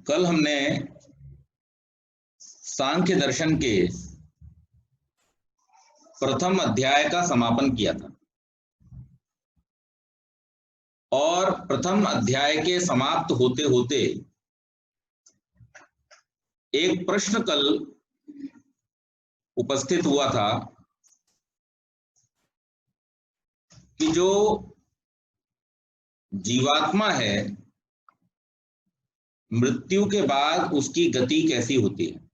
कल हमने सांख्य दर्शन के प्रथम अध्याय का समापन किया था और प्रथम अध्याय के समाप्त होते होते एक प्रश्न कल उपस्थित हुआ था कि जो जीवात्मा है मृत्यु के बाद उसकी गति कैसी होती है।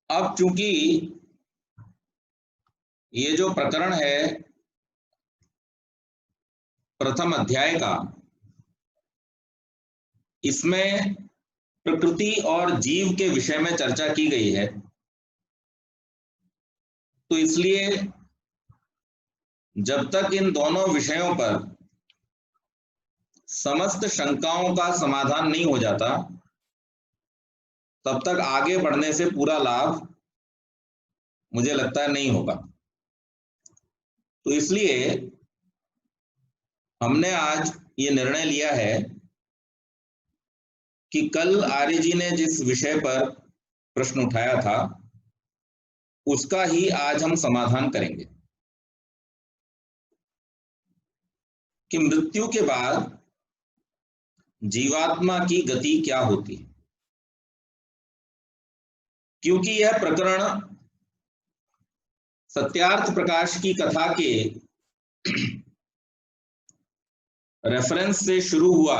अब चूंकि ये जो प्रकरण है प्रथम अध्याय का, इसमें प्रकृति और जीव के विषय में चर्चा की गई है, तो इसलिए जब तक इन दोनों विषयों पर समस्त शंकाओं का समाधान नहीं हो जाता तब तक आगे बढ़ने से पूरा लाभ मुझे लगता है नहीं होगा। तो इसलिए हमने आज ये निर्णय लिया है कि कल आर्य जी ने जिस विषय पर प्रश्न उठाया था उसका ही आज हम समाधान करेंगे कि मृत्यु के बाद जीवात्मा की गति क्या होती है। क्योंकि यह प्रकरण सत्यार्थ प्रकाश की कथा के रेफरेंस से शुरू हुआ,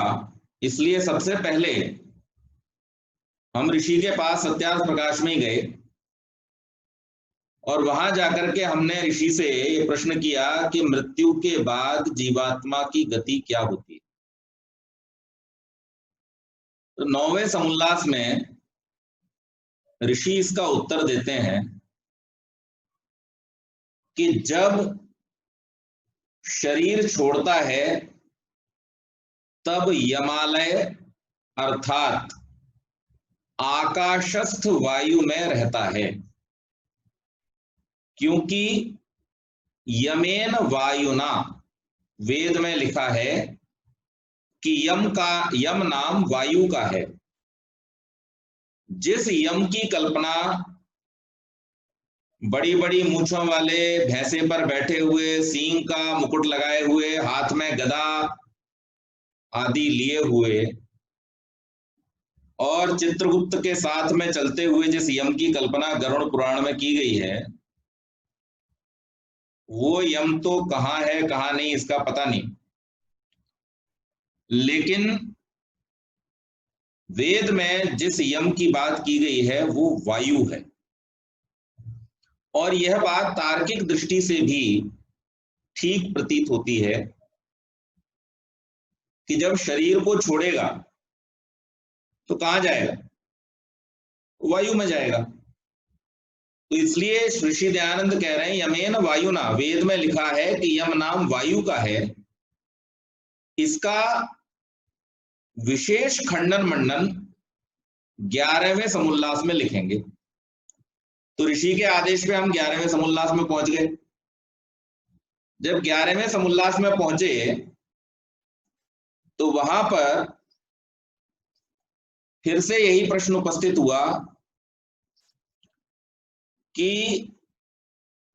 इसलिए सबसे पहले हम ऋषि के पास सत्यार्थ प्रकाश में ही गए और वहां जाकर के हमने ऋषि से ये प्रश्न किया कि मृत्यु के बाद जीवात्मा की गति क्या होती है। तो 9वें समुल्लास में ऋषि इसका उत्तर देते हैं कि जब शरीर छोड़ता है तब यमालय अर्थात आकाशस्थ वायु में रहता है, क्योंकि यमेन वायुना, वेद में लिखा है कि यम नाम वायु का है। जिस यम की कल्पना बड़ी बड़ी मूंछों वाले भैंसे पर बैठे हुए, सींग का मुकुट लगाए हुए, हाथ में गदा आदि लिए हुए और चित्रगुप्त के साथ में चलते हुए जिस यम की कल्पना गरुड़ पुराण में की गई है, वो यम तो कहां है कहां नहीं इसका पता नहीं, लेकिन वेद में जिस यम की बात की गई है वो वायु है। और यह बात तार्किक दृष्टि से भी ठीक प्रतीत होती है कि जब शरीर को छोड़ेगा तो कहां जाएगा, वायु में जाएगा। तो इसलिए ऋषि दयानंद कह रहे हैं यमेन वायुना, वेद में लिखा है कि यम नाम वायु का है। इसका विशेष खंडन मंडन 11वें समुल्लास में लिखेंगे। तो ऋषि के आदेश पे हम 11वें समुल्लास में पहुंच गए। जब 11वें समुल्लास में पहुंचे तो वहां पर फिर से यही प्रश्न उपस्थित हुआ कि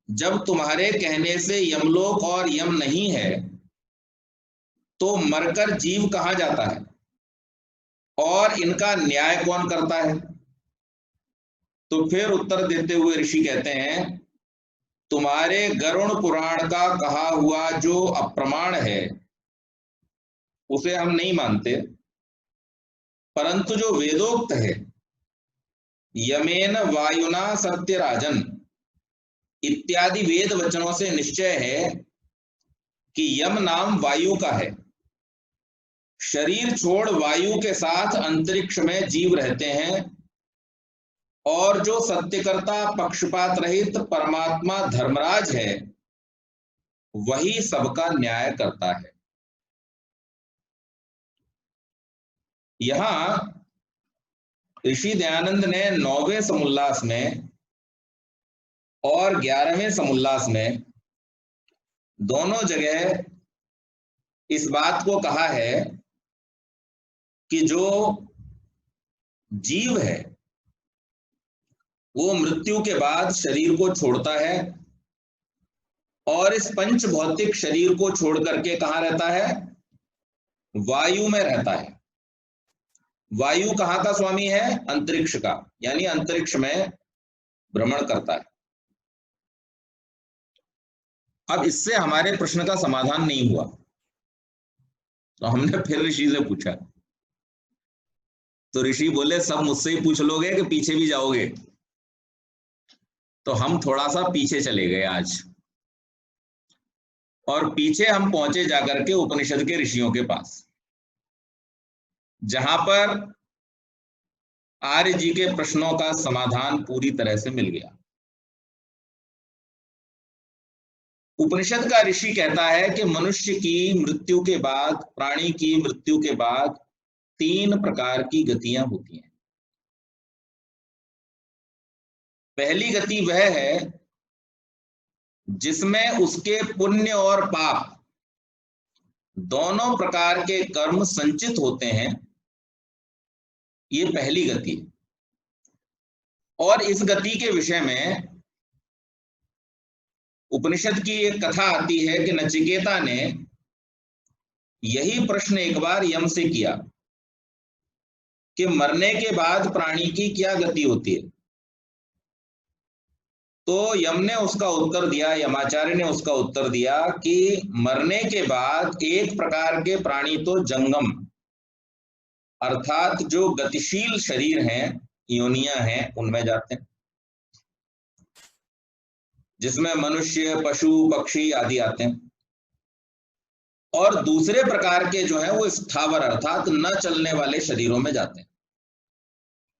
जब तुम्हारे कहने से यमलोक और यम नहीं है तो मरकर जीव कहां जाता है और इनका न्याय कौन करता है। तो फिर उत्तर देते हुए ऋषि कहते हैं तुम्हारे गरुड़ पुराण का कहा हुआ जो अप्रमाण है उसे हम नहीं मानते, परंतु जो वेदोक्त है यमेन वायुना सत्यराजन इत्यादि वेद वचनों से निश्चय है कि यम नाम वायु का है। शरीर छोड़ वायु के साथ अंतरिक्ष में जीव रहते हैं और जो सत्यकर्ता पक्षपात रहित परमात्मा धर्मराज है वही सबका न्याय करता है। यहां ऋषि दयानंद ने 9वें समुल्लास में और 11वें समुल्लास में दोनों जगह इस बात को कहा है कि जो जीव है वो मृत्यु के बाद शरीर को छोड़ता है और इस पंच भौतिक शरीर को छोड़ करके कहाँ रहता है? वायु में रहता है। वायु कहाँ का स्वामी है? अंतरिक्ष का, यानी अंतरिक्ष में भ्रमण करता है। अब इससे हमारे प्रश्न का समाधान नहीं हुआ, तो हमने फिर ऋषि से पूछा, तो ऋषि बोले सब मुझसे ही पूछ लोगे कि पीछे भी जाओगे? तो हम थोड़ा सा पीछे चले गए आज, और पीछे हम पहुंचे जाकर के उपनिषद के ऋषियों के पास, जहां पर आर्य जी के प्रश्नों का समाधान पूरी तरह से मिल गया। उपनिषद का ऋषि कहता है कि मनुष्य की मृत्यु के बाद, प्राणी की मृत्यु के बाद 3 प्रकार की गतियां होती हैं। पहली गति वह है जिसमें उसके पुण्य और पाप दोनों प्रकार के कर्म संचित होते हैं, ये पहली गति है। और इस गति के विषय में उपनिषद की एक कथा आती है कि नचिकेता ने यही प्रश्न एक बार यम से किया कि मरने के बाद प्राणी की क्या गति होती है। तो यम ने उसका उत्तर दिया, यमाचार्य ने उसका उत्तर दिया कि मरने के बाद एक प्रकार के प्राणी तो जंगम, अर्थात जो गतिशील शरीर हैं, योनियां हैं, उनमें जाते हैं, जिसमें मनुष्य, पशु, पक्षी आदि आते हैं। और दूसरे प्रकार के जो है वो स्थावर, अर्थात न चलने वाले शरीरों में जाते हैं,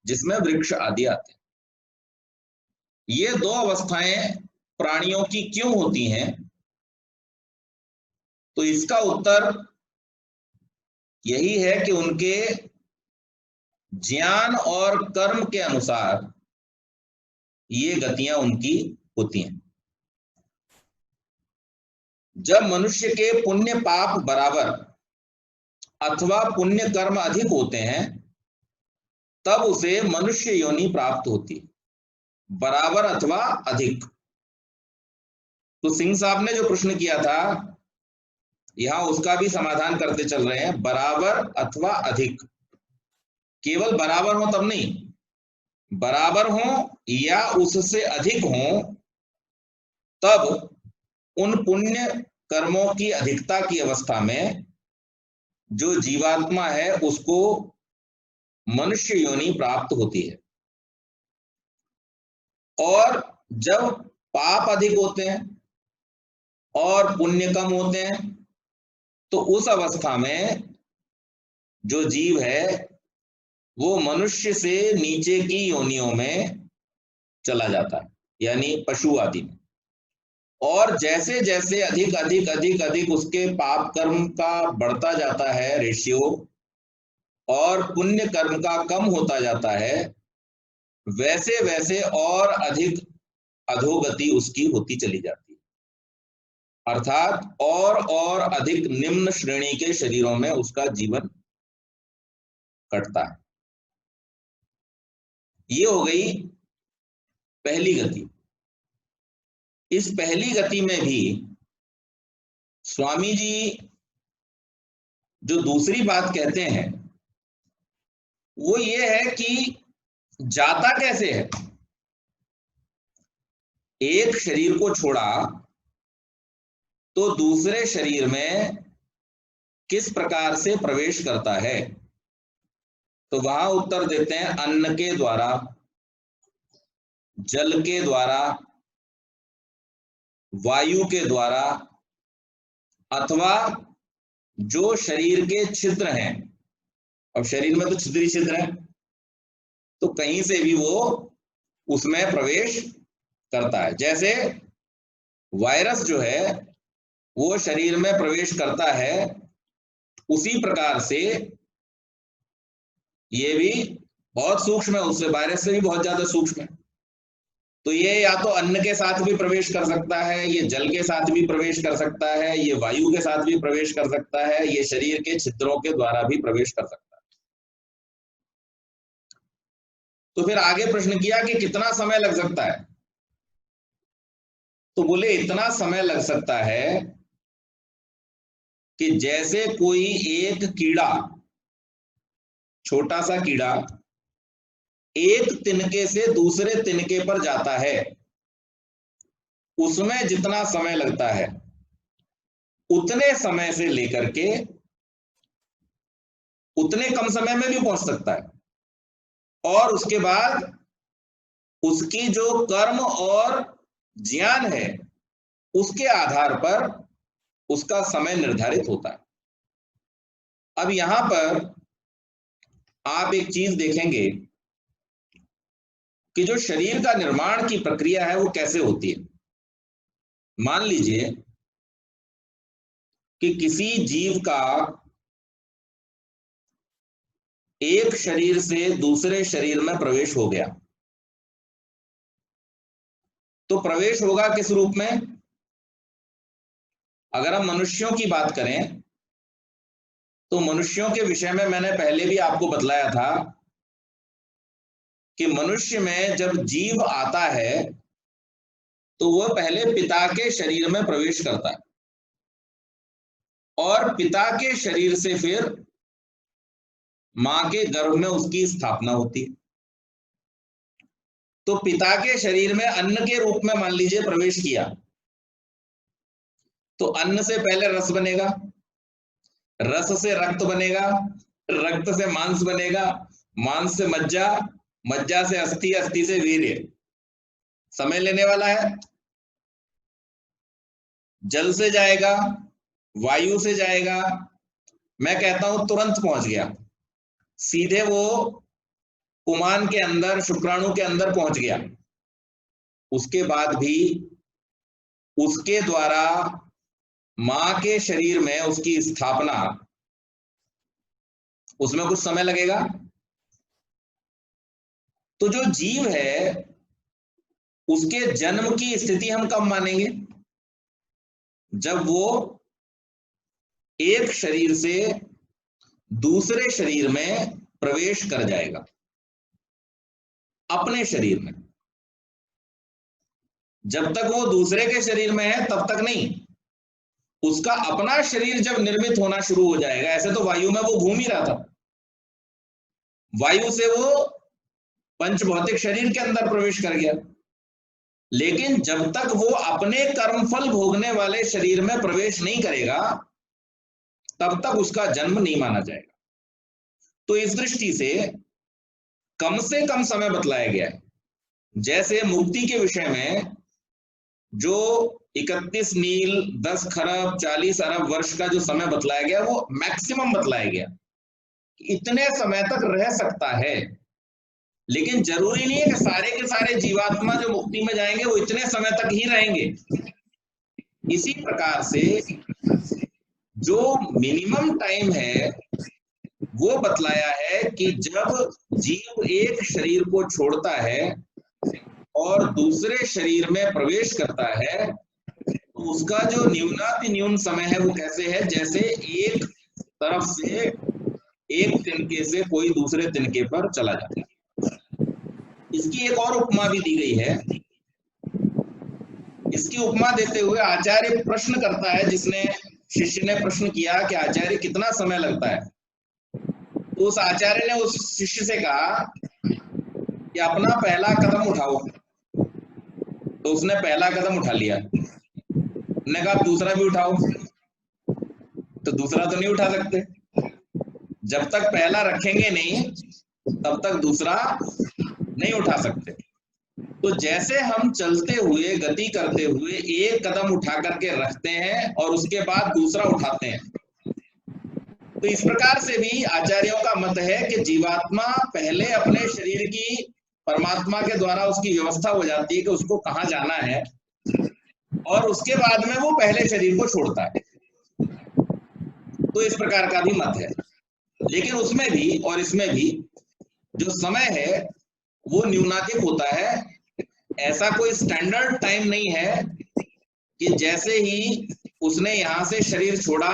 जिसमें वृक्ष आदि आते हैं। ये 2 अवस्थाएं प्राणियों की क्यों होती हैं? तो इसका उत्तर यही है कि उनके ज्ञान और कर्म के अनुसार ये गतियां उनकी होती हैं। जब मनुष्य के पुण्य पाप बराबर अथवा पुण्य कर्म अधिक होते हैं, तब उसे मनुष्य योनि प्राप्त होती है, बराबर अथवा अधिक। तो सिंह साहब ने जो प्रश्न किया था, यहां उसका भी समाधान करते चल रहे हैं, बराबर अथवा अधिक। केवल बराबर हो तब नहीं, बराबर हो या उससे अधिक हो, तब उन पुण्य कर्मों की अधिकता की अवस्था में जो जीवात्मा है उसको मनुष्य योनि प्राप्त होती है। और जब पाप अधिक होते हैं और पुण्य कम होते हैं, तो उस अवस्था में जो जीव है वो मनुष्य से नीचे की योनियों में चला जाता है, यानी पशु आदि में। और जैसे जैसे अधिक अधिक अधिक अधिक उसके पाप कर्म का बढ़ता जाता है रेशियो, और पुण्य कर्म का कम होता जाता है, वैसे वैसे और अधिक अधोगति उसकी होती चली जाती है, अर्थात और अधिक निम्न श्रेणी के शरीरों में उसका जीवन कटता है। ये हो गई पहली गति। इस पहली गति में भी स्वामी जी जो दूसरी बात कहते हैं वो ये है कि जाता कैसे है। एक शरीर को छोड़ा तो दूसरे शरीर में किस प्रकार से प्रवेश करता है, तो वहां उत्तर देते हैं अन्न के द्वारा, जल के द्वारा, वायु के द्वारा, अथवा जो शरीर के छिद्र हैं। अब शरीर में तो छिद्र ही छिद्र है, तो कहीं से भी वो उसमें प्रवेश करता है। जैसे वायरस जो है वो शरीर में प्रवेश करता है, उसी प्रकार से ये भी बहुत सूक्ष्म है, उससे वायरस से भी बहुत ज्यादा सूक्ष्म है। तो ये या तो अन्न के साथ भी प्रवेश कर सकता है, ये जल के साथ भी प्रवेश कर सकता है, ये वायु के साथ भी प्रवेश कर सकता है, ये शरीर के छिद्रों के द्वारा भी प्रवेश कर सकता है। तो फिर आगे प्रश्न किया कि कितना समय लग सकता है। तो बोले इतना समय लग सकता है कि जैसे कोई एक कीड़ा, छोटा सा कीड़ा एक तिनके से दूसरे तिनके पर जाता है, उसमें जितना समय लगता है उतने समय से लेकर के उतने कम समय में भी पहुंच सकता है, और उसके बाद उसकी जो कर्म और ज्ञान है उसके आधार पर उसका समय निर्धारित होता है। अब यहां पर आप एक चीज देखेंगे कि जो शरीर का निर्माण की प्रक्रिया है वो कैसे होती है। मान लीजिए कि किसी जीव का एक शरीर से दूसरे शरीर में प्रवेश हो गया, तो प्रवेश होगा किस रूप में। अगर हम मनुष्यों की बात करें तो मनुष्यों के विषय में मैंने पहले भी आपको बतलाया था कि मनुष्य में जब जीव आता है तो वह पहले पिता के शरीर में प्रवेश करता है, और पिता के शरीर से फिर मां के गर्भ में उसकी स्थापना होती है। तो पिता के शरीर में अन्न के रूप में मान लीजिए प्रवेश किया, तो अन्न से पहले रस बनेगा, रस से रक्त बनेगा, रक्त से मांस बनेगा, मांस से मज्जा, मज्जा से अस्थि, अस्थि से वीर्य। समय लेने वाला है। जल से जाएगा, वायु से जाएगा, मैं कहता हूं तुरंत पहुंच गया, सीधे वो पुमान के अंदर, शुक्राणु के अंदर पहुंच गया। उसके बाद भी उसके द्वारा मां के शरीर में उसकी स्थापना, उसमें कुछ समय लगेगा। तो जो जीव है उसके जन्म की स्थिति हम कब मानेंगे, जब वो एक शरीर से दूसरे शरीर में प्रवेश कर जाएगा, अपने शरीर में। जब तक वो दूसरे के शरीर में है तब तक नहीं, उसका अपना शरीर जब निर्मित होना शुरू हो जाएगा। ऐसे तो वायु में वो घूम ही रहा था, वायु से वो पंचभौतिक शरीर के अंदर प्रवेश कर गया, लेकिन जब तक वो अपने कर्मफल भोगने वाले शरीर में प्रवेश नहीं करेगा तब तक उसका जन्म नहीं माना जाएगा। तो इस दृष्टि से कम समय बतलाया गया है। जैसे मुक्ति के विषय में जो 31 नील, 10 खरब, 40 अरब वर्ष का जो समय बतलाया गया वो मैक्सिमम बतलाया गया, इतने समय तक रह सकता है। लेकिन जरूरी नहीं है कि सारे के सारे जीवात्मा जो मुक्ति में जाएंगे वो इतने समय तक ही रहेंगे। इसी प्रकार से जो मिनिमम टाइम है वो बतलाया है कि जब जीव एक शरीर को छोड़ता है और दूसरे शरीर में प्रवेश करता है तो उसका जो न्यूनाति न्यून समय है वो कैसे है, जैसे एक तरफ से एक तिनके से कोई दूसरे तिनके पर चला जाता है। इसकी एक और उपमा भी दी गई है। इसकी उपमा देते हुए आचार्य प्रश्न करता है, जिसने शिष्य ने प्रश्न किया कि आचार्य कितना समय लगता है, तो उस आचार्य ने उस शिष्य से कहा कि अपना पहला कदम उठाओ। तो उसने पहला कदम उठा लिया। उसने कहा दूसरा भी उठाओ, तो दूसरा तो नहीं उठा सकते, जब तक पहला रखेंगे नहीं तब तक दूसरा नहीं उठा सकते। तो जैसे हम चलते हुए, गति करते हुए एक कदम उठा करके रखते हैं और उसके बाद दूसरा उठाते हैं, तो इस प्रकार से भी आचार्यों का मत है कि जीवात्मा पहले अपने शरीर की, परमात्मा के द्वारा उसकी व्यवस्था हो जाती है कि उसको कहाँ जाना है, और उसके बाद में वो पहले शरीर को छोड़ता है। तो इस प्रकार का भी मत है। लेकिन उसमें भी और इसमें भी जो समय है वो न्यूनाधिक होता है, ऐसा कोई स्टैंडर्ड टाइम नहीं है कि जैसे ही उसने यहां से शरीर छोड़ा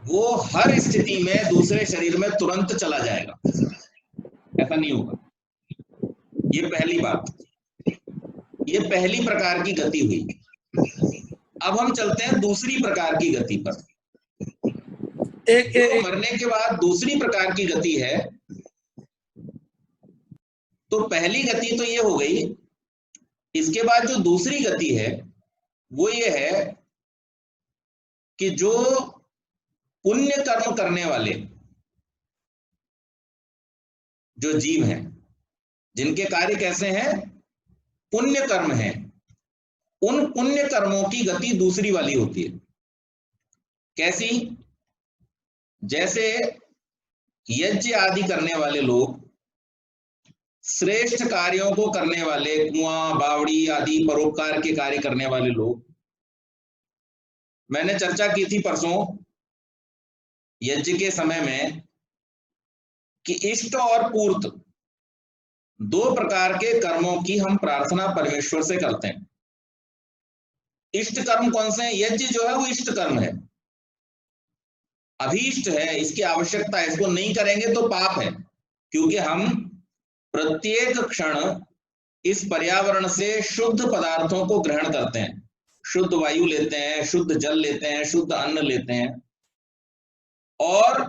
वो हर स्थिति में दूसरे शरीर में तुरंत चला जाएगा, ऐसा नहीं होगा। ये पहली बात, ये पहली प्रकार की गति हुई। अब हम चलते हैं दूसरी प्रकार की गति पर। जो मरने के बाद दूसरी प्रकार की गति है, तो पहली गति तो ये हो गई, इसके बाद जो दूसरी गति है वो ये है कि जो पुण्य कर्म करने वाले जो जीव हैं, जिनके कार्य कैसे हैं, पुण्य कर्म हैं, उन पुण्य कर्मों की गति दूसरी वाली होती है। कैसी? जैसे यज्ञ आदि करने वाले लोग, श्रेष्ठ कार्यों को करने वाले, कुआं बावड़ी आदि परोपकार के कार्य करने वाले लोग, मैंने चर्चा की थी परसों यज्ञ के समय में कि इष्ट और पूर्त दो प्रकार के कर्मों की हम प्रार्थना परमेश्वर से करते हैं। इष्ट कर्म कौन से हैं? यज्ञ जो है वो इष्ट कर्म है, अभीष्ट है, इसकी आवश्यकता है, इसको नहीं करेंगे तो पाप है, क्योंकि हम प्रत्येक क्षण इस पर्यावरण से शुद्ध पदार्थों को ग्रहण करते हैं, शुद्ध वायु लेते हैं, शुद्ध जल लेते हैं, शुद्ध अन्न लेते हैं, और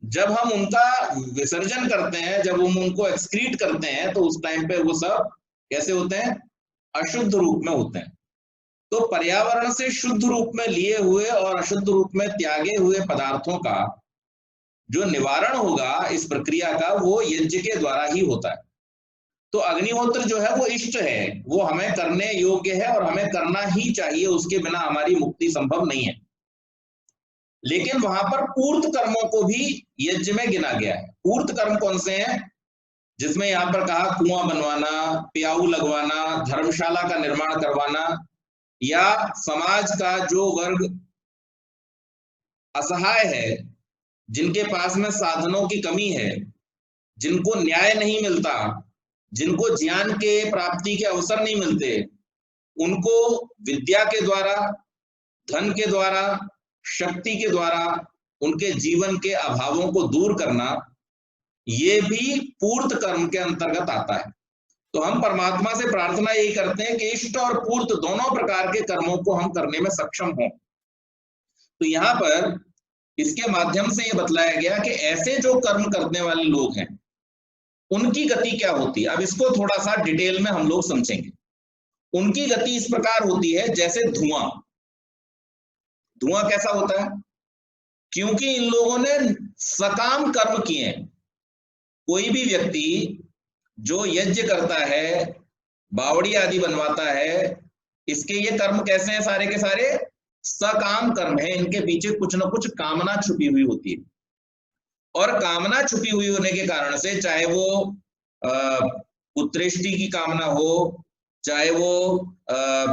जब हम उनका विसर्जन करते हैं, जब हम उनको एक्सक्रीट करते हैं, तो उस टाइम पे वो सब कैसे होते हैं? अशुद्ध रूप में होते हैं। तो पर्यावरण से शुद्ध रूप में लिए हुए और अशुद्ध रूप में त्यागे हुए पदार्थों का जो निवारण होगा इस प्रक्रिया का, वो यज्ञ के द्वारा ही होता है। तो अग्निहोत्र जो है वो इष्ट है, वो हमें करने योग्य है और हमें करना ही चाहिए, उसके बिना हमारी मुक्ति संभव नहीं है। लेकिन वहां पर पूर्त कर्मों को भी यज्ञ में गिना गया है। पूर्त कर्म कौन से हैं? जिसमें यहां पर कहा कुआं बनवाना, प्याऊ लगवाना, धर्मशाला का निर्माण करवाना, या समाज का जो वर्ग असहाय है, जिनके पास में साधनों की कमी है, जिनको न्याय नहीं मिलता, जिनको ज्ञान के प्राप्ति के अवसर नहीं मिलते, उनको विद्या के द्वारा, धन के द्वारा, शक्ति के द्वारा उनके जीवन के अभावों को दूर करना, ये भी पूर्त कर्म के अंतर्गत आता है। तो हम परमात्मा से प्रार्थना यही करते हैं कि इष्ट और पूर्त दोनों प्रकार के कर्मों को हम करने में सक्षम हों। तो यहां पर इसके माध्यम से ये बतलाया गया कि ऐसे जो कर्म करने वाले लोग हैं उनकी गति क्या होती है। अब इसको थोड़ा सा डिटेल में हम लोग समझेंगे। उनकी गति इस प्रकार होती है जैसे धुआं। धुआं कैसा होता है? क्योंकि इन लोगों ने सकाम कर्म किए। कोई भी व्यक्ति जो यज्ञ करता है, बावड़ी आदि बनवाता है, इसके ये कर्म कैसे हैं? सारे के सारे सकाम कर्म है। इनके पीछे कुछ ना कुछ कामना छुपी हुई होती है, और कामना छुपी हुई होने के कारण से, चाहे वो पुत्रेष्टि की कामना हो, चाहे वो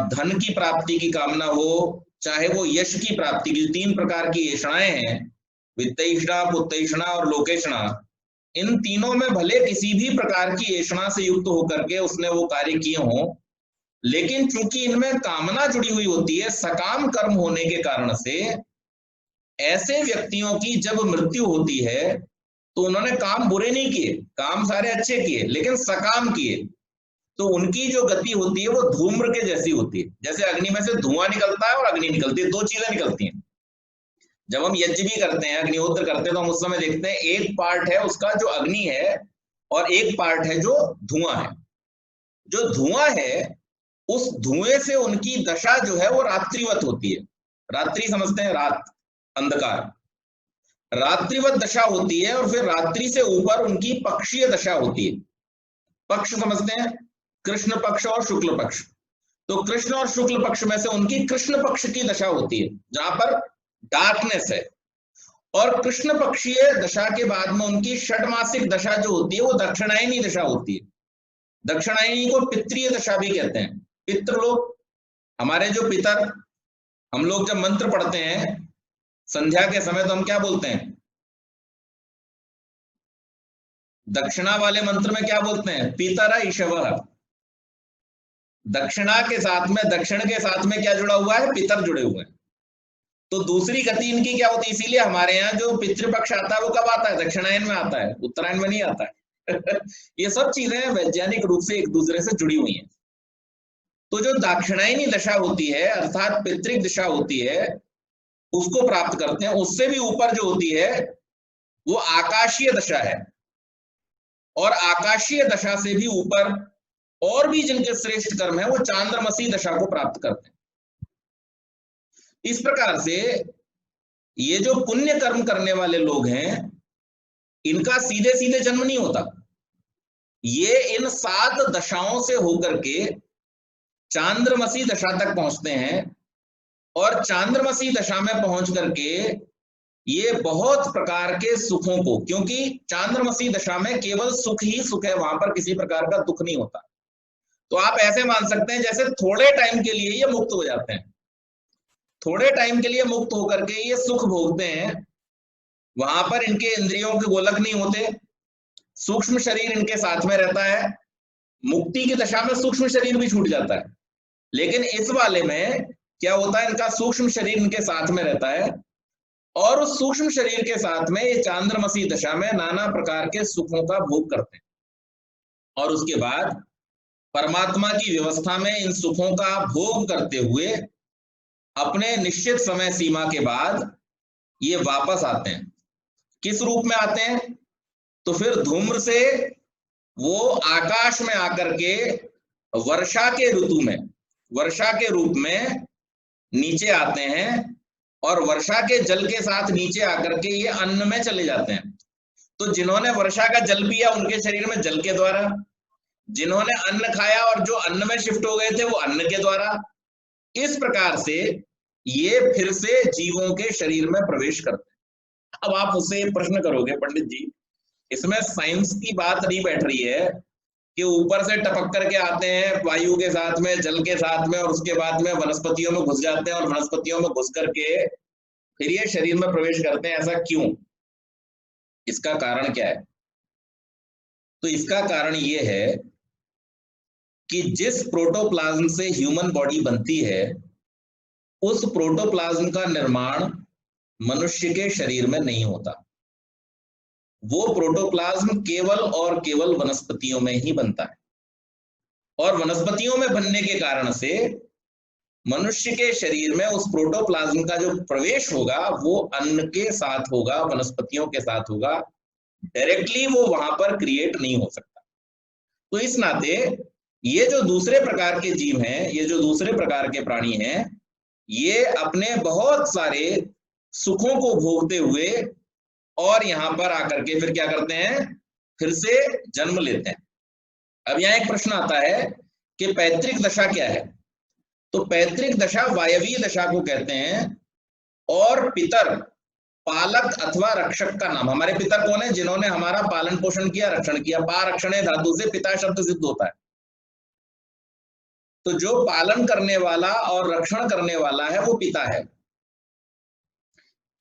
धन की प्राप्ति की कामना हो, चाहे वो यश की प्राप्ति की, तीन प्रकार की ऐषणाएं हैं, वित्तैषणा, पुत्रैषणा और लोकेषणा। इन तीनों में भले किसी भी प्रकार की ऐषणा से युक्त होकर के उसने वो कार्य किए हों, लेकिन चूंकि इनमें कामना जुड़ी हुई होती है, सकाम कर्म होने के कारण से ऐसे व्यक्तियों की जब मृत्यु होती है तो उन्होंने काम बुरे नहीं किए, काम सारे अच्छे किए, लेकिन सकाम किए, तो उनकी जो गति होती है वो धूम्र के जैसी होती है। जैसे अग्नि में से धुआं निकलता है और अग्नि निकलती है, दो चीजें निकलती हैं। जब हम यज्ञ भी करते हैं, अग्निहोत्र करते हैं, तो हम उस समय देखते हैं एक पार्ट है उसका जो अग्नि है और एक पार्ट है जो धुआं है। जो धुआं है उस धुएं से उनकी दशा जो है वो रात्रिवत होती है। रात्रि समझते हैं, रात, अंधकार, रात्रिवत दशा होती है। और फिर रात्रि से ऊपर उनकी पक्षीय दशा होती है। पक्ष समझते हैं, कृष्ण पक्ष और शुक्ल पक्ष। तो कृष्ण और शुक्ल पक्ष में से उनकी कृष्ण पक्ष की दशा होती है, जहां पर डार्कनेस है। और कृष्ण पक्षीय दशा के बाद में उनकी षटमासिक दशा जो होती है वो दक्षिणायनी दशा होती है। दक्षिणायनी को पितृय दशा भी कहते हैं। पितृ लोग, हमारे जो पितर, हम लोग जब मंत्र पढ़ते हैं संध्या के समय तो हम क्या बोलते हैं? दक्षिणा वाले मंत्र में क्या बोलते हैं? पितर ईशवः। दक्षिणा के साथ में, दक्षिण के साथ में क्या जुड़ा हुआ है? पितर जुड़े हुए हैं। तो दूसरी गति इनकी क्या होती है? इसीलिए हमारे यहाँ जो पितृपक्ष आता है वो कब आता है? दक्षिणायन में आता है, उत्तरायण में नहीं आता है। ये सब चीजें वैज्ञानिक रूप से एक दूसरे से जुड़ी हुई हैं। तो जो दक्षिणायनी दशा होती है अर्थात पितृक दिशा होती है, उसको प्राप्त करते हैं। उससे भी ऊपर जो होती है वो आकाशीय दशा है, और आकाशीय दशा से भी ऊपर और भी जिनके श्रेष्ठ कर्म है वो चांद्रमसी दशा को प्राप्त करते हैं। इस प्रकार से ये जो पुण्य कर्म करने वाले लोग हैं इनका सीधे सीधे जन्म नहीं होता, ये इन 7 दशाओं से होकर के चांद्रमसी दशा तक पहुंचते हैं, और चांद्रमसी दशा में पहुंच करके ये बहुत प्रकार के सुखों को, क्योंकि चांद्रमसी दशा में केवल सुख ही सुख है, वहां पर किसी प्रकार का दुख नहीं होता। तो आप ऐसे मान सकते हैं जैसे थोड़े टाइम के लिए ये मुक्त हो जाते हैं, थोड़े टाइम के लिए मुक्त होकर के ये सुख भोगते हैं। वहां पर इनके इंद्रियों के गोलक नहीं होते, सूक्ष्म शरीर इनके साथ में रहता है। मुक्ति की दशा में सूक्ष्म शरीर भी छूट जाता है, लेकिन इस वाले में क्या होता है? इनका सूक्ष्म शरीर इनके साथ में रहता है, और उस सूक्ष्म शरीर के साथ में ये चांद्रमसी दशा में नाना प्रकार के सुखों का भोग करते हैं, और उसके बाद परमात्मा की व्यवस्था में इन सुखों का भोग करते हुए अपने निश्चित समय सीमा के बाद ये वापस आते हैं। किस रूप में आते हैं? तो फिर धूम्र से वो आकाश में आकर के वर्षा के ऋतु में, वर्षा के रूप में नीचे आते हैं, और वर्षा के जल के साथ नीचे आकर के ये अन्न में चले जाते हैं। तो जिन्होंने वर्षा का जल पिया उनके शरीर में जल के द्वारा, जिन्होंने अन्न खाया और जो अन्न में शिफ्ट हो गए थे वो अन्न के द्वारा, इस प्रकार से ये फिर से जीवों के शरीर में प्रवेश करते हैं। अब आप मुझसे प्रश्न करोगे पंडित जी, इसमें साइंस की बात नहीं बैठ रही है कि ऊपर से टपक करके आते हैं वायु के साथ में, जल के साथ में, और उसके बाद में वनस्पतियों में घुस जाते हैं, और वनस्पतियों में घुस करके फिर ये शरीर में प्रवेश करते हैं। ऐसा क्यों? इसका कारण क्या है? तो इसका कारण ये है कि जिस प्रोटोप्लाज्म से ह्यूमन बॉडी बनती है उस प्रोटोप्लाज्म का निर्माण मनुष्य के शरीर में नहीं होता। वो प्रोटोप्लाज्म केवल और केवल वनस्पतियों में ही बनता है, और वनस्पतियों में बनने के कारण से मनुष्य के शरीर में उस प्रोटोप्लाज्म का जो प्रवेश होगा वो अन्न के साथ होगा, वनस्पतियों के साथ होगा, डायरेक्टली वो वहां पर क्रिएट नहीं हो सकता। तो इस नाते ये जो दूसरे प्रकार के जीव हैं, ये जो दूसरे प्रकार के प्राणी हैं, ये अपने बहुत सारे सुखों को भोगते हुए और यहां पर आकर के फिर क्या करते हैं? फिर से जन्म लेते हैं। अब यहां एक प्रश्न आता है कि पैतृक दशा क्या है? तो पैतृक दशा वायवीय दशा को कहते हैं, और पितर पालक अथवा रक्षक का नाम। हमारे पितर कौन है? जिन्होंने हमारा पालन पोषण किया, रक्षण किया। पारक्षणे धातु से पिता शब्द सिद्ध होता है। तो जो पालन करने वाला और रक्षण करने वाला है वो पिता है।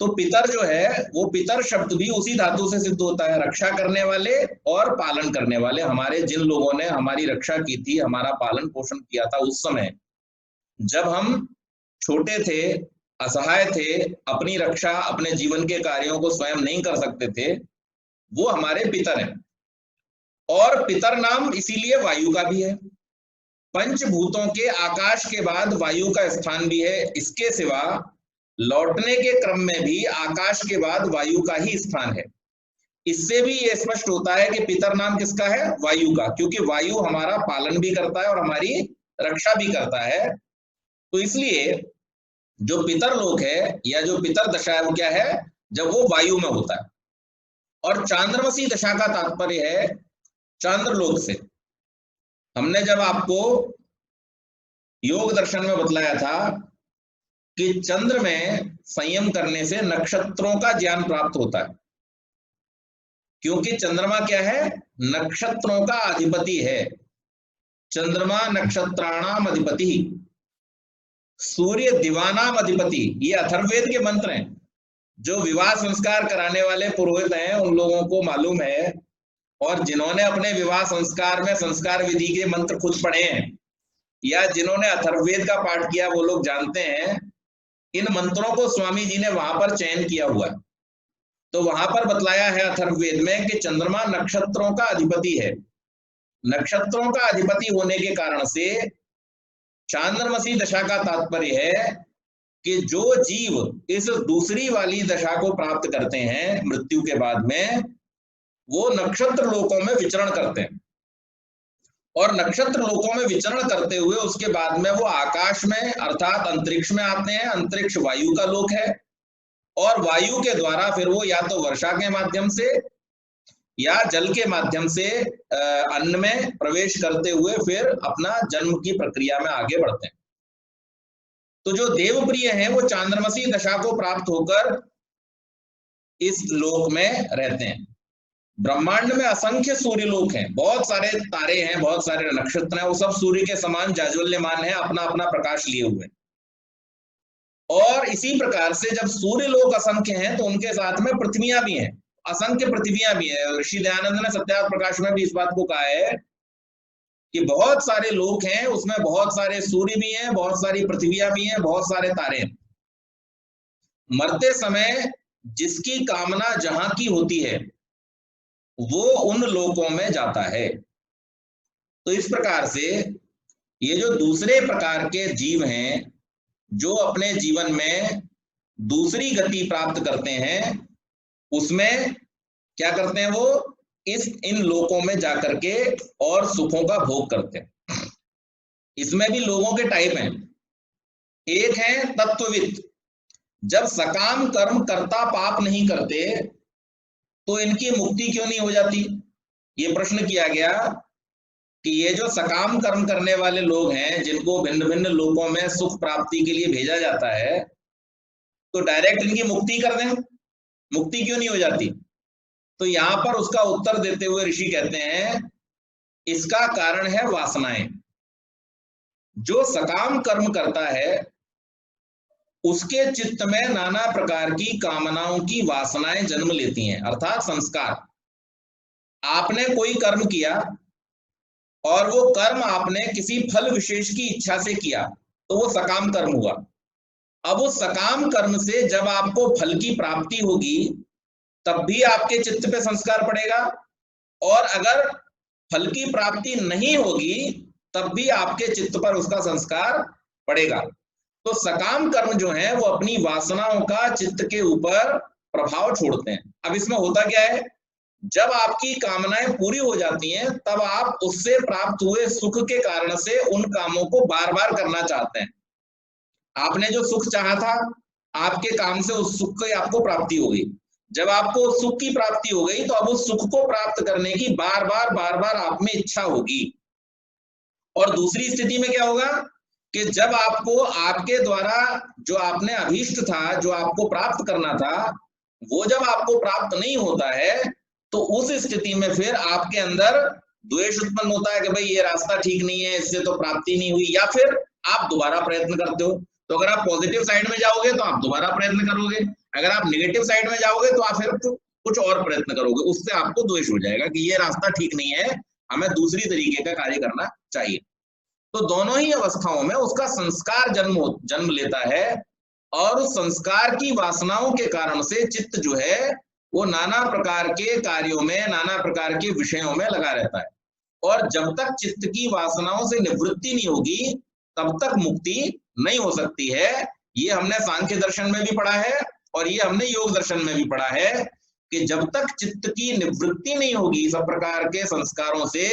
तो पितर जो है वो पितर शब्द भी उसी धातु से सिद्ध होता है, रक्षा करने वाले और पालन करने वाले। हमारे जिन लोगों ने हमारी रक्षा की थी, हमारा पालन पोषण किया था, उस समय जब हम छोटे थे, असहाय थे, अपनी रक्षा, अपने जीवन के कार्यों को स्वयं नहीं कर सकते थे, वो हमारे पितर हैं। और पितर नाम इसीलिए वायु का भी है। पंचभूतों के आकाश के बाद वायु का स्थान भी है। इसके सिवा लौटने के क्रम में भी आकाश के बाद वायु का ही स्थान है। इससे भी ये स्पष्ट होता है कि पितर नाम किसका है? वायु का, क्योंकि वायु हमारा पालन भी करता है और हमारी रक्षा भी करता है। तो इसलिए जो पितर लोक है या जो पितर दशा है वो क्या है? जब वो वायु में होता है। और चांद्रमसी दशा का तात्पर्य है चंद्रलोक से। हमने जब आपको योग दर्शन में बतलाया था कि चंद्र में संयम करने से नक्षत्रों का ज्ञान प्राप्त होता है, क्योंकि चंद्रमा क्या है? नक्षत्रों का अधिपति है। चंद्रमा नक्षत्राणाम अधिपति, सूर्य दिवानाम अधिपति। ये अथर्ववेद के मंत्र हैं। जो विवाह संस्कार कराने वाले पुरोहित हैं उन लोगों को मालूम है, और जिन्होंने अपने विवाह संस्कार में संस्कार विधि के मंत्र खुद पढ़े हैं या जिन्होंने अथर्ववेद का पाठ किया वो लोग जानते हैं, इन मंत्रों को स्वामी जी ने वहां पर चयन किया हुआ है। तो वहां पर बतलाया है अथर्ववेद में कि चंद्रमा नक्षत्रों का अधिपति है। नक्षत्रों का अधिपति होने के कारण से चांद्रमसी दशा का तात्पर्य है कि जो जीव इस दूसरी वाली दशा को प्राप्त करते हैं मृत्यु के बाद में, वो नक्षत्र लोकों में विचरण करते हैं, और नक्षत्र लोकों में विचरण करते हुए उसके बाद में वो आकाश में अर्थात अंतरिक्ष में आते हैं। अंतरिक्ष वायु का लोक है, और वायु के द्वारा फिर वो या तो वर्षा के माध्यम से या जल के माध्यम से अन्न में प्रवेश करते हुए फिर अपना जन्म की प्रक्रिया में आगे बढ़ते हैं। तो जो देवप्रिय हैं वो चांद्रमसी दशा को प्राप्त होकर इस लोक में रहते हैं। ब्रह्मांड में असंख्य सूर्य लोक हैं, बहुत सारे तारे हैं, बहुत सारे नक्षत्र हैं, वो सब सूर्य के समान जाज्वल्यमान है, अपना अपना प्रकाश लिए हुए। और इसी प्रकार से जब सूर्य लोक असंख्य हैं तो उनके साथ में पृथ्वियां भी हैं, असंख्य पृथ्वियां भी हैं। ऋषि दयानंद ने सत्यार्थ प्रकाश में भी इस बात को कहा है कि बहुत सारे लोक हैं, उसमें बहुत सारे सूर्य भी हैं, बहुत सारी पृथ्वियां भी हैं, बहुत सारे तारे हैं। मरते समय जिसकी कामना जहां की होती है वो उन लोकों में जाता है। तो इस प्रकार से ये जो दूसरे प्रकार के जीव हैं जो अपने जीवन में दूसरी गति प्राप्त करते हैं, उसमें क्या करते हैं, वो इन लोकों में जाकर के और सुखों का भोग करते हैं। इसमें भी लोगों के टाइप हैं। एक है तत्वविद, जब सकाम कर्म करता पाप नहीं करते तो इनकी मुक्ति क्यों नहीं हो जाती। ये प्रश्न किया गया कि ये जो सकाम कर्म करने वाले लोग हैं जिनको भिन्न भिन्न लोकों में सुख प्राप्ति के लिए भेजा जाता है, तो डायरेक्ट इनकी मुक्ति कर दें, मुक्ति क्यों नहीं हो जाती। तो यहां पर उसका उत्तर देते हुए ऋषि कहते हैं इसका कारण है वासनाएं। जो सकाम कर्म करता है उसके चित्त में नाना प्रकार की कामनाओं की वासनाएं जन्म लेती हैं, अर्थात संस्कार। आपने कोई कर्म किया और वो कर्म आपने किसी फल विशेष की इच्छा से किया तो वो सकाम कर्म हुआ। अब उस सकाम कर्म से जब आपको फल की प्राप्ति होगी तब भी आपके चित्त पे संस्कार पड़ेगा, और अगर फल की प्राप्ति नहीं होगी तब भी आपके चित्त पर उसका संस्कार पड़ेगा। तो सकाम कर्म जो है वो अपनी वासनाओं का चित्त के ऊपर प्रभाव छोड़ते हैं। अब इसमें होता क्या है, जब आपकी कामनाएं पूरी हो जाती हैं तब आप उससे प्राप्त हुए सुख के कारण से उन कामों को बार बार करना चाहते हैं। आपने जो सुख चाहा था, आपके काम से उस सुख की आपको प्राप्ति हो गई। जब आपको सुख की प्राप्ति हो गई तो अब उस सुख को प्राप्त करने की बार बार आप में इच्छा होगी। और दूसरी स्थिति में क्या होगा कि जब आपको आपके द्वारा जो आपने अभीष्ट था, जो आपको प्राप्त करना था, वो जब आपको प्राप्त नहीं होता है तो उस स्थिति में फिर आपके अंदर द्वेष उत्पन्न होता है कि भाई ये रास्ता ठीक नहीं है, इससे तो प्राप्ति नहीं हुई, या फिर आप दोबारा प्रयत्न करते हो। तो अगर आप पॉजिटिव साइड में जाओगे तो आप दोबारा प्रयत्न करोगे, अगर आप नेगेटिव साइड में जाओगे तो आप फिर कुछ और प्रयत्न करोगे, उससे आपको द्वेष हो जाएगा कि ये रास्ता ठीक नहीं है, हमें दूसरी तरीके का कार्य करना चाहिए। तो दोनों ही अवस्थाओं में उसका संस्कार जन्म लेता है, और उस संस्कार की वासनाओं के कारण से चित्त जो है वो नाना प्रकार के कार्यों में, नाना प्रकार के विषयों में लगा रहता है। और जब तक चित्त की वासनाओं से निवृत्ति नहीं होगी तब तक मुक्ति नहीं हो सकती है। ये हमने सांख्य दर्शन में भी पढ़ा है और ये हमने योग दर्शन में भी पढ़ा है कि जब तक चित्त की निवृत्ति नहीं होगी सब प्रकार के संस्कारों से,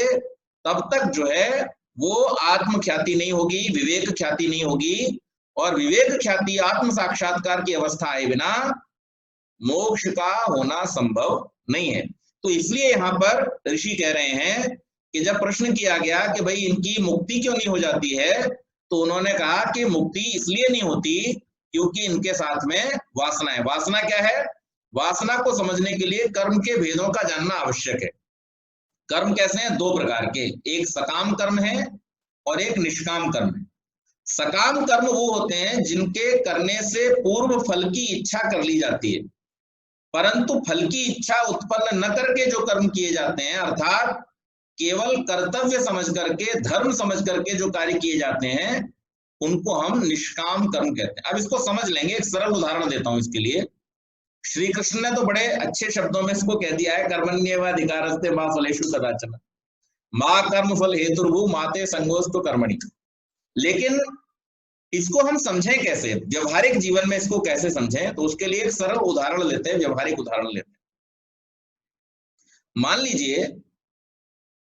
तब तक जो है वो आत्म ख्याति नहीं होगी, विवेक ख्याति नहीं होगी। और विवेक ख्याति आत्म साक्षात्कार की अवस्था आए बिना मोक्ष का होना संभव नहीं है। तो इसलिए यहाँ पर ऋषि कह रहे हैं कि जब प्रश्न किया गया कि भाई इनकी मुक्ति क्यों नहीं हो जाती है, तो उन्होंने कहा कि मुक्ति इसलिए नहीं होती क्योंकि इनके साथ में वासना है। वासना क्या है? वासना को समझने के लिए कर्म के भेदों का जानना आवश्यक है। कर्म कैसे हैं? दो प्रकार के, एक सकाम कर्म है और एक निष्काम कर्म है। सकाम कर्म वो होते हैं जिनके करने से पूर्व फल की इच्छा कर ली जाती है, परंतु फल की इच्छा उत्पन्न न करके जो कर्म किए जाते हैं, अर्थात केवल कर्तव्य समझ करके, धर्म समझ करके जो कार्य किए जाते हैं उनको हम निष्काम कर्म कहते हैं। अब इसको समझ लेंगे, एक सरल उदाहरण देता हूं इसके लिए। श्री कृष्ण ने तो बड़े अच्छे शब्दों में इसको कह दिया है, कर्मण्येवाधिकारस्ते मा फलेषु कदाचन मां कर्म फल हेतुर्भु माते संगोस्तु कर्मणि। लेकिन इसको हम समझें कैसे, व्यवहारिक जीवन में इसको कैसे समझें, तो उसके लिए एक सरल उदाहरण लेते हैं, व्यवहारिक उदाहरण लेते हैं। मान लीजिए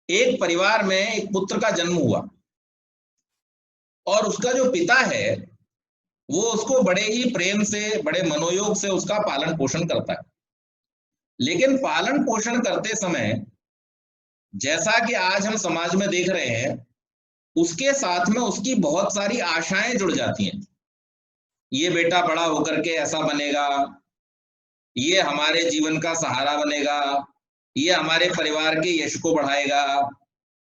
एक परिवार में एक पुत्र का जन्म हुआ और उसका जो पिता है वो उसको बड़े ही प्रेम से, बड़े मनोयोग से उसका पालन पोषण करता है। लेकिन पालन पोषण करते समय जैसा कि आज हम समाज में देख रहे हैं, उसके साथ में उसकी बहुत सारी आशाएं जुड़ जाती हैं। ये बेटा बड़ा होकर के ऐसा बनेगा, ये हमारे जीवन का सहारा बनेगा, ये हमारे परिवार के यश को बढ़ाएगा,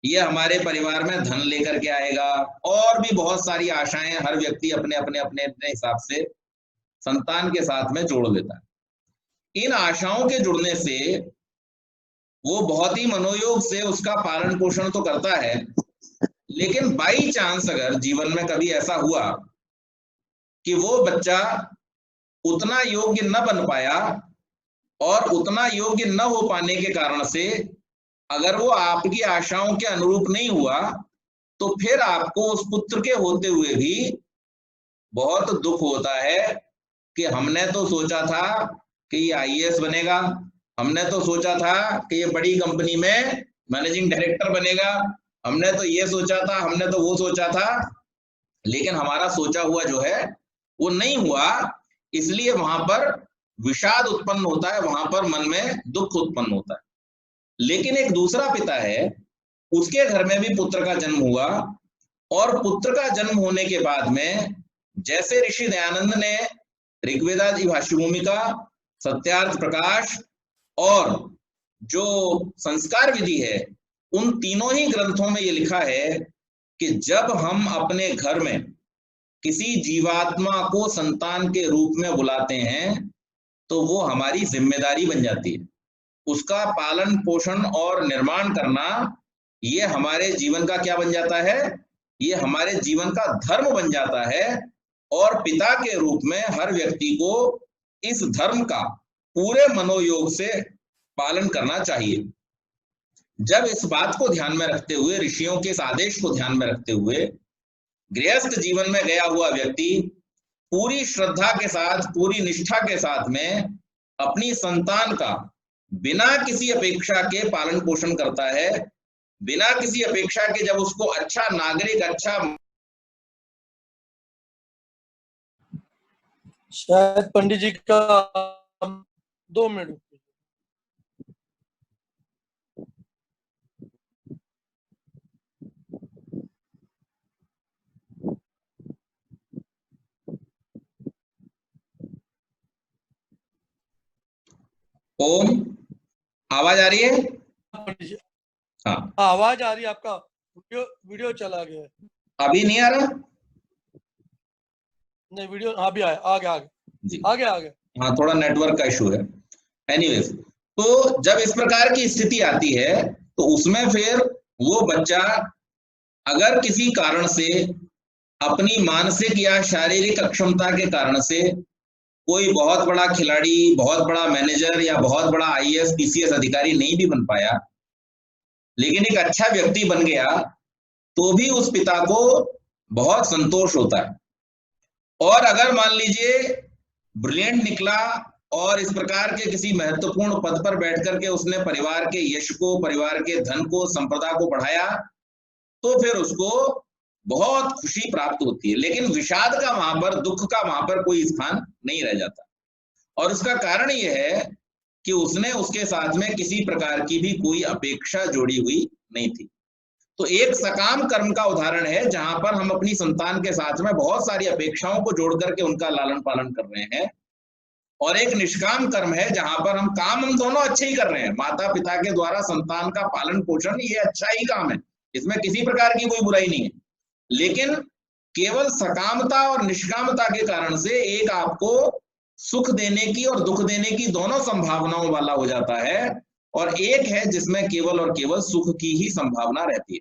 ये हमारे परिवार में धन लेकर के आएगा, और भी बहुत सारी आशाएं हर व्यक्ति अपने अपने अपने अपने हिसाब से संतान के साथ में जोड़ लेता है। इन आशाओं के जुड़ने से वो बहुत ही मनोयोग से उसका पालन पोषण तो करता है, लेकिन बाई चांस अगर जीवन में कभी ऐसा हुआ कि वो बच्चा उतना योग्य न बन पाया और उतना योग्य न हो पाने के कारण से अगर वो आपकी आशाओं के अनुरूप नहीं हुआ, तो फिर आपको उस पुत्र के होते हुए भी बहुत दुख होता है कि हमने तो सोचा था कि ये आईएएस बनेगा, हमने तो सोचा था कि ये बड़ी कंपनी में मैनेजिंग डायरेक्टर बनेगा, हमने तो ये सोचा था, हमने तो वो सोचा था, लेकिन हमारा सोचा हुआ जो है वो नहीं हुआ। इसलिए वहां पर विषाद उत्पन्न होता है, वहां पर मन में दुख उत्पन्न होता है। लेकिन एक दूसरा पिता है, उसके घर में भी पुत्र का जन्म हुआ, और पुत्र का जन्म होने के बाद में जैसे ऋषि दयानंद ने ऋग्वेदादि भाष्य भूमिका, सत्यार्थ प्रकाश और जो संस्कार विधि है, उन तीनों ही ग्रंथों में ये लिखा है कि जब हम अपने घर में किसी जीवात्मा को संतान के रूप में बुलाते हैं तो वो हमारी जिम्मेदारी बन जाती है। उसका पालन पोषण और निर्माण करना ये हमारे जीवन का क्या बन जाता है, ये हमारे जीवन का धर्म बन जाता है। और पिता के रूप में हर व्यक्ति को इस धर्म का पूरे मनोयोग से पालन करना चाहिए। जब इस बात को ध्यान में रखते हुए, ऋषियों के इस आदेश को ध्यान में रखते हुए गृहस्थ जीवन में गया हुआ व्यक्ति पूरी श्रद्धा के साथ, पूरी निष्ठा के साथ में अपनी संतान का बिना किसी अपेक्षा के पालन पोषण करता है, बिना किसी अपेक्षा के जब उसको अच्छा नागरिक, अच्छा, शायद पंडित जी का 2 मिनट। ओम, आवाज आ रही है? हाँ, आवाज आ रही है। आपका वीडियो चला गया है। अभी नहीं आ रहा? नहीं, वीडियो अभी आया, आ गया जी, आ गया। हाँ, थोड़ा नेटवर्क का इशू है। एनीवेज, तो जब इस प्रकार की स्थिति आती है तो उसमें फिर वो बच्चा अगर किसी कारण से अपनी मानसिक या शारीरिक अक्षमता के कारण से कोई बहुत बड़ा खिलाड़ी, बहुत बड़ा मैनेजर या बहुत बड़ा आईएएस पीसीएस अधिकारी नहीं भी बन पाया, लेकिन एक अच्छा व्यक्ति बन गया, तो भी उस पिता को बहुत संतोष होता है। और अगर मान लीजिए ब्रिलियंट निकला और इस प्रकार के किसी महत्वपूर्ण पद पर बैठ करके उसने परिवार के यश को, परिवार के धन को, संपदा को बढ़ाया, तो फिर उसको बहुत खुशी प्राप्त होती है। लेकिन विषाद का वहां पर, दुख का वहां पर कोई स्थान नहीं रह जाता। और इसका कारण यह है कि उसने उसके साथ में किसी प्रकार की भी कोई अपेक्षा जोड़ी हुई नहीं थी। तो एक सकाम कर्म का उदाहरण है जहां पर हम अपनी संतान के साथ में बहुत सारी अपेक्षाओं को जोड़ करके उनका लालन पालन कर रहे हैं, और एक निष्काम कर्म है जहां पर हम काम हम दोनों अच्छे ही कर रहे हैं। माता पिता के द्वारा संतान का पालन पोषण ये अच्छा ही काम है, इसमें किसी प्रकार की कोई बुराई नहीं है। लेकिन केवल सकामता और निष्कामता के कारण से एक आपको सुख देने की और दुख देने की दोनों संभावनाओं वाला हो जाता है, और एक है जिसमें केवल और केवल सुख की ही संभावना रहती है।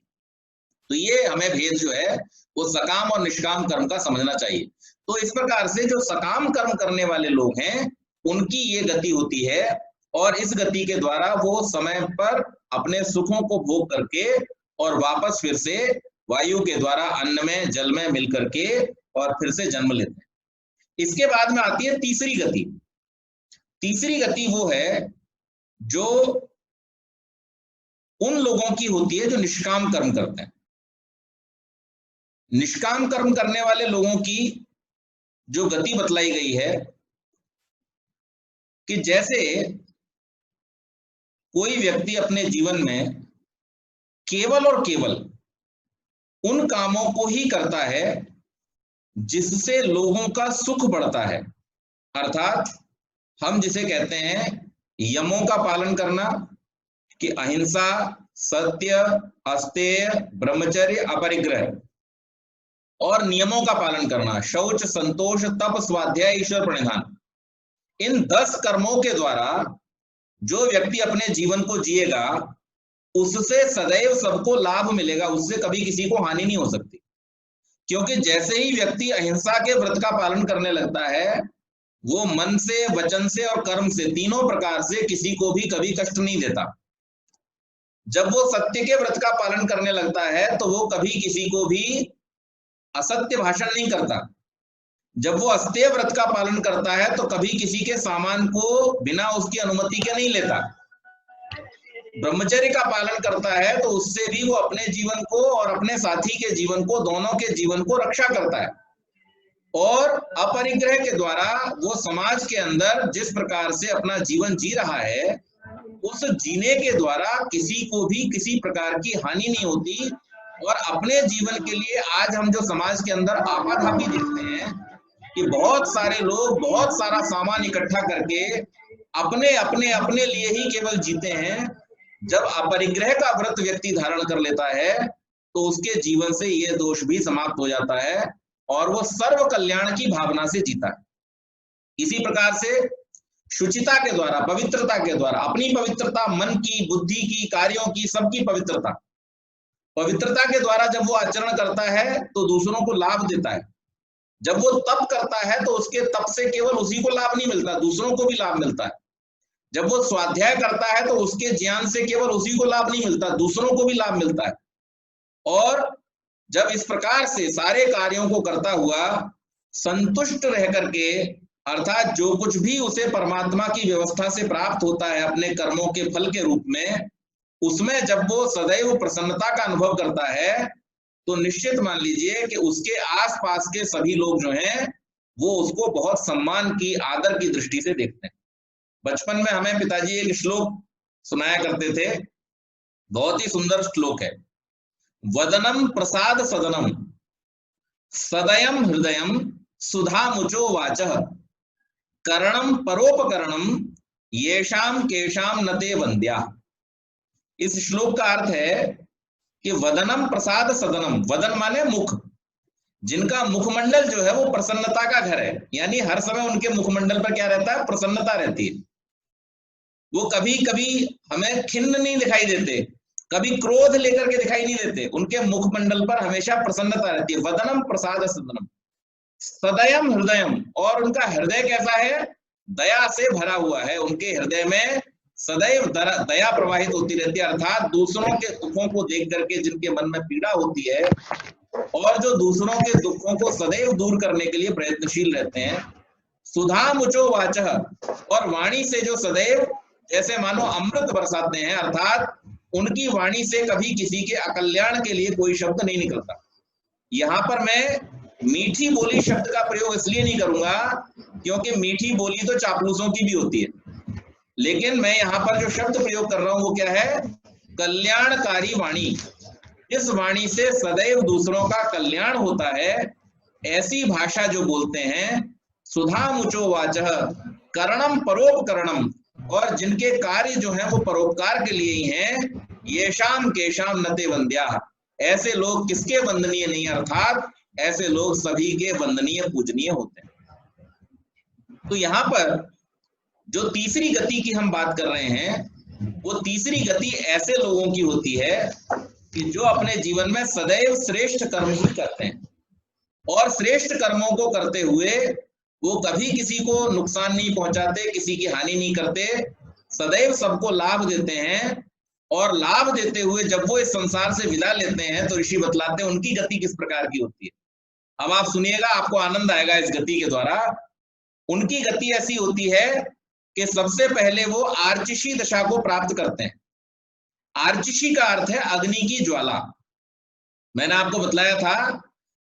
तो ये हमें भेद जो है वो सकाम और निष्काम कर्म का समझना चाहिए। तो इस प्रकार से जो सकाम कर्म करने वाले लोग हैं उनकी ये गति होती है, और इस गति के द्वारा वो समय पर अपने सुखों को भोग करके और वापस फिर से वायु के द्वारा अन्न में जल में मिल करके और फिर से जन्म लेते हैं। इसके बाद में आती है तीसरी गति। तीसरी गति वो है जो उन लोगों की होती है जो निष्काम कर्म करते हैं। निष्काम कर्म करने वाले लोगों की जो गति बतलाई गई है कि जैसे कोई व्यक्ति अपने जीवन में केवल और केवल उन कामों को ही करता है जिससे लोगों का सुख बढ़ता है, अर्थात हम जिसे कहते हैं यमों का पालन करना कि अहिंसा, सत्य, अस्तेय, ब्रह्मचर्य, अपरिग्रह, और नियमों का पालन करना, शौच, संतोष, तप, स्वाध्याय, ईश्वर प्रणिधान। इन 10 कर्मों के द्वारा जो व्यक्ति अपने जीवन को जिएगा उससे सदैव सबको लाभ मिलेगा, उससे कभी किसी को हानि नहीं हो सकती। क्योंकि जैसे ही व्यक्ति अहिंसा के व्रत का पालन करने लगता है वो मन से, वचन से और कर्म से, तीनों प्रकार से किसी को भी कभी कष्ट नहीं देता। जब वो सत्य के व्रत का पालन करने लगता है तो वो कभी किसी को भी असत्य भाषण नहीं करता। जब वो अस्तेय व्रत का पालन करता है तो कभी किसी के सामान को बिना उसकी अनुमति के नहीं लेता। ब्रह्मचर्य का पालन करता है तो उससे भी वो अपने जीवन को और अपने साथी के जीवन को, दोनों के जीवन को रक्षा करता है। और अपरिग्रह के द्वारा वो समाज के अंदर जिस प्रकार से अपना जीवन जी रहा है उस जीने के द्वारा किसी को भी किसी प्रकार की हानि नहीं होती। और अपने जीवन के लिए आज हम जो समाज के अंदर आपाधापी देखते हैं कि बहुत सारे लोग बहुत सारा सामान इकट्ठा करके अपने अपने अपने लिए ही केवल जीते हैं। जब अपरिग्रह का व्रत व्यक्ति धारण कर लेता है तो उसके जीवन से ये दोष भी समाप्त हो जाता है और वो सर्व कल्याण की भावना से जीता है। इसी प्रकार से शुचिता के द्वारा, पवित्रता के द्वारा, अपनी पवित्रता, मन की, बुद्धि की, कार्यों की, सबकी पवित्रता, पवित्रता के द्वारा जब वो आचरण करता है तो दूसरों को लाभ देता है। जब वो तप करता है तो उसके तप से केवल उसी को लाभ नहीं मिलता, दूसरों को भी लाभ मिलता है। जब वो स्वाध्याय करता है तो उसके ज्ञान से केवल उसी को लाभ नहीं मिलता, दूसरों को भी लाभ मिलता है। और जब इस प्रकार से सारे कार्यों को करता हुआ संतुष्ट रह करके, अर्थात जो कुछ भी उसे परमात्मा की व्यवस्था से प्राप्त होता है अपने कर्मों के फल के रूप में, उसमें जब वो सदैव प्रसन्नता का अनुभव करता है तो निश्चित मान लीजिए कि उसके आसपास के सभी लोग जो हैं वो उसको बहुत सम्मान की, आदर की दृष्टि से देखते हैं। बचपन में हमें पिताजी एक श्लोक सुनाया करते थे, बहुत ही सुंदर श्लोक है। वदनम प्रसाद सदनम सदयम हृदयम सुधा मुचो वाचः करणम परोपकरणम येषाम केशाम नते वंद्या। इस श्लोक का अर्थ है कि वदनम प्रसाद सदनम, वदन माने मुख, जिनका मुखमंडल जो है वो प्रसन्नता का घर है, यानी हर समय उनके मुखमंडल पर क्या रहता है, प्रसन्नता रहती है। वो कभी कभी हमें खिन्न नहीं दिखाई देते, कभी क्रोध लेकर के दिखाई नहीं देते, उनके मुखमंडल पर हमेशा प्रसन्नता रहती है। वदनम प्रसाद सदनम सदयम हृदयम, और उनका हृदय कैसा है, दया से भरा हुआ है। उनके हृदय में सदैव दया प्रवाहित होती रहती है, अर्थात दूसरों के दुखों को देख करके जिनके मन में पीड़ा होती है और जो दूसरों के दुखों को सदैव दूर करने के लिए प्रयत्नशील रहते हैं। सुधा मुचो वाचः, और वाणी से जो सदैव जैसे मानो अमृत बरसाते हैं, अर्थात उनकी वाणी से कभी किसी के अकल्याण के लिए कोई शब्द नहीं निकलता। यहाँ पर मैं मीठी बोली शब्द का प्रयोग इसलिए नहीं करूंगा क्योंकि मीठी बोली तो चापलूसों की भी होती है, लेकिन मैं यहाँ पर जो शब्द प्रयोग कर रहा हूं वो क्या है, कल्याणकारी वाणी। इस वाणी से सदैव दूसरों का कल्याण होता है, ऐसी भाषा जो बोलते हैं। सुधा मुचो वाचः करणम परोपकरणम, और जिनके कार्य जो हैं वो परोपकार के लिए ही हैं। येषाम केशाम नते वंद्या, ऐसे लोग किसके वंदनीय नहीं, अर्थात ऐसे लोग सभी के वंदनीय पूजनीय होते हैं। तो यहाँ पर जो तीसरी गति की हम बात कर रहे हैं वो तीसरी गति ऐसे लोगों की होती है कि जो अपने जीवन में सदैव श्रेष्ठ कर्म ही करते हैं, और श्रेष्ठ कर्मों को करते हुए वो कभी किसी को नुकसान नहीं पहुंचाते, किसी की हानि नहीं करते, सदैव सबको लाभ देते हैं। और लाभ देते हुए जब वो इस संसार से विदा लेते हैं तो ऋषि बतलाते हैं उनकी गति किस प्रकार की होती है। अब आप सुनिएगा, आपको आनंद आएगा इस गति के द्वारा। उनकी गति ऐसी होती है कि सबसे पहले वो आर्चिषी दशा को प्राप्त करते हैं। आर्चिषी का अर्थ है अग्नि की ज्वाला। मैंने आपको बतलाया था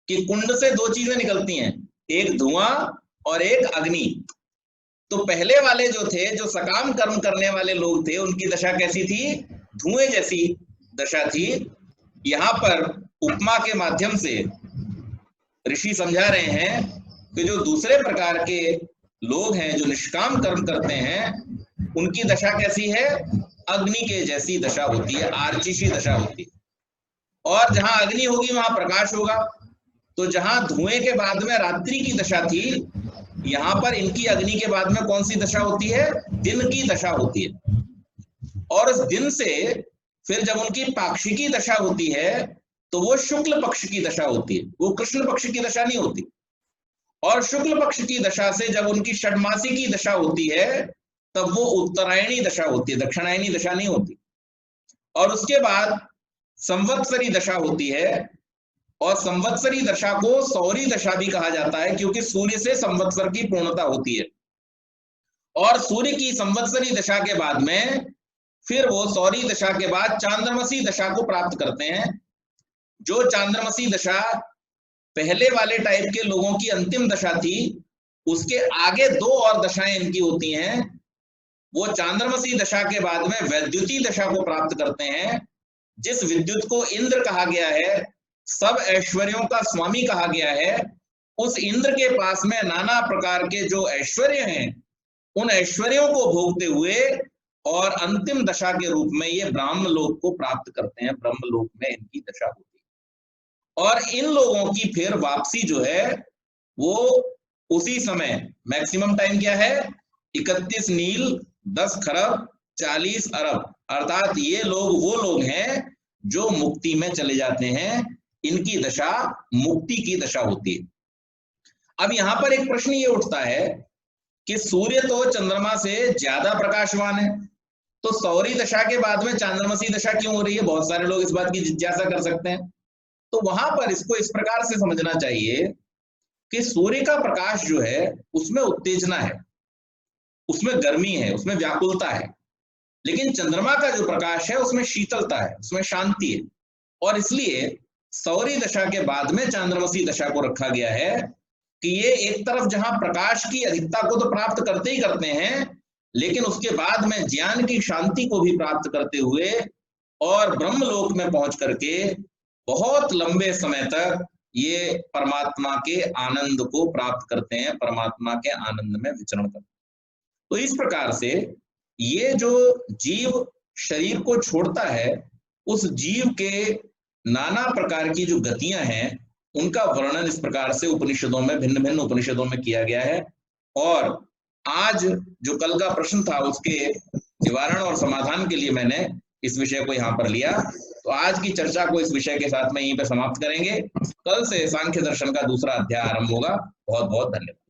कि कुंड से दो चीजें निकलती हैं, एक धुआं और एक अग्नि। तो पहले वाले जो थे, जो सकाम कर्म करने वाले लोग थे, उनकी दशा कैसी थी? धुएं जैसी दशा थी। यहां पर उपमा के माध्यम से ऋषि समझा रहे हैं कि जो दूसरे प्रकार के लोग हैं, जो निष्काम कर्म करते हैं, उनकी दशा कैसी है? अग्नि के जैसी दशा होती है, आर्चिषी दशा होती है। और जहां अग्नि होगी वहां प्रकाश होगा। तो जहां धुएं के बाद में रात्रि की दशा थी, यहां पर इनकी अग्नि के बाद में कौन सी दशा होती है? दिन की दशा होती है। और उस दिन से फिर जब उनकी पाक्षिकी दशा होती है तो वो शुक्ल पक्ष की दशा होती है, वो कृष्ण पक्ष की दशा नहीं होती। और शुक्ल पक्ष की दशा से जब उनकी षड्मासी की दशा होती है तब वो उत्तरायणी दशा होती है, दक्षिणायनी दशा नहीं होती। और उसके बाद संवत्सरी दशा होती है, और संवत्सरी दशा को सौरी दशा भी कहा जाता है क्योंकि सूर्य से संवत्सर की पूर्णता होती है। और सूर्य की संवत्सरी दशा के बाद में फिर वो सौरी दशा के बाद चांद्रमसी दशा को प्राप्त करते हैं। जो चांद्रमसी दशा पहले वाले टाइप के लोगों की अंतिम दशा थी, उसके आगे दो और दशाएं इनकी होती हैं। वो चांद्रमसी दशा के बाद में वैद्युति दशा को प्राप्त करते हैं, जिस विद्युत को इंद्र कहा गया है, सब ऐश्वर्यों का स्वामी कहा गया है। उस इंद्र के पास में नाना प्रकार के जो ऐश्वर्य हैं, उन ऐश्वर्यों को भोगते हुए और अंतिम दशा के रूप में ये ब्रह्मलोक को प्राप्त करते हैं। ब्रह्मलोक में इनकी दशा होती है। और इन लोगों की फिर वापसी जो है वो उसी समय, मैक्सिमम टाइम क्या है? 31 नील 10 खरब 40 अरब, अर्थात ये लोग वो लोग हैं जो मुक्ति में चले जाते हैं। इनकी दशा मुक्ति की दशा होती है। अब यहां पर एक प्रश्न ये उठता है कि सूर्य तो चंद्रमा से ज्यादा प्रकाशवान है, तो सौरी दशा के बाद में चांद्रमसी दशा क्यों हो रही है? बहुत सारे लोग इस बात की जिज्ञासा कर सकते हैं। तो वहां पर इसको इस प्रकार से समझना चाहिए कि सूर्य का प्रकाश जो है उसमें उत्तेजना है, उसमें गर्मी है, उसमें व्याकुलता है। लेकिन चंद्रमा का जो प्रकाश है उसमें शीतलता है, उसमें शांति है। और इसलिए सौरी दशा के बाद में चांद्रमसी दशा को रखा गया है कि ये एक तरफ जहां प्रकाश की अधिकता को तो प्राप्त करते ही करते हैं, लेकिन उसके बाद में ज्ञान की शांति को भी प्राप्त करते हुए और ब्रह्मलोक में पहुंच करके बहुत लंबे समय तक ये परमात्मा के आनंद को प्राप्त करते हैं, परमात्मा के आनंद में विचरण करते हैं। तो इस प्रकार से ये जो जीव शरीर को छोड़ता है, उस जीव के नाना प्रकार की जो गतियां हैं उनका वर्णन इस प्रकार से उपनिषदों में, भिन्न भिन्न उपनिषदों में किया गया है। और आज जो कल का प्रश्न था उसके निवारण और समाधान के लिए मैंने इस विषय को यहाँ पर लिया। तो आज की चर्चा को इस विषय के साथ में यहीं पर समाप्त करेंगे। कल से सांख्य दर्शन का दूसरा अध्याय आरंभ होगा। बहुत बहुत धन्यवाद।